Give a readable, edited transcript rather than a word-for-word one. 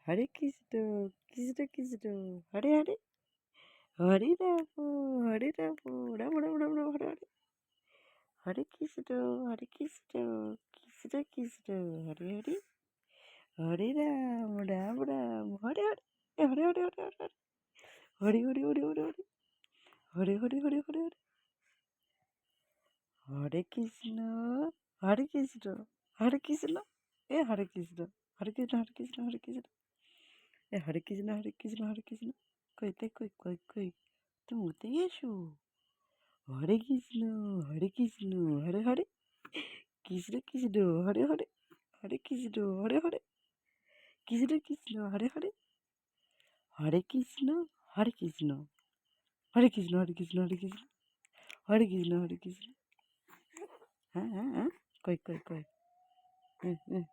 হরে কৃষ্ণ, কৃষ্ণ কৃষ্ণ, হরে হরে, হরে রাম, হরে রাম, রাম রাম রাম রাম, হরে হরে, হরে কৃষ্ণ, হরে কৃষ্ণ, কৃষ্ণ কৃষ্ণ, হরে হরে, হরে রাম, রাম রাম, হরে হরে, হরে হরে, হরে হরে, হরে হরে, হরে হরে, হরে হরে, হরে হরে, হরে হরে কৃষ্ণ, হরে কৃষ্ণ, হরে কৃষ্ণ, এ হরে কৃষ্ণ, হরে কৃষ্ণ, হরে কৃষ্ণ, হরে কৃষ্ণ, এ হরে কৃষ্ণ, হরে কৃষ্ণ, হরে কৃষ্ণ, কই তে কই কই কই, তুমি উঠে এসো, হরে কৃষ্ণ, হরে কৃষ্ণ, হরে হরে, কৃষ্ণ কৃষ্ণ, হরে হরে, হরে কৃষ্ণ, হরে হরে, কৃষ্ণ কৃষ্ণ, হরে হরে, হরে কৃষ্ণ, হরে কৃষ্ণ, হরে কৃষ্ণ, হরে কৃষ্ণ, হরে কৃষ্ণ, হরে কৃষ্ণ, হরে কৃষ্ণ, হ্যাঁ হ্যাঁ হ্যাঁ, কই কই কই, হুম হুম।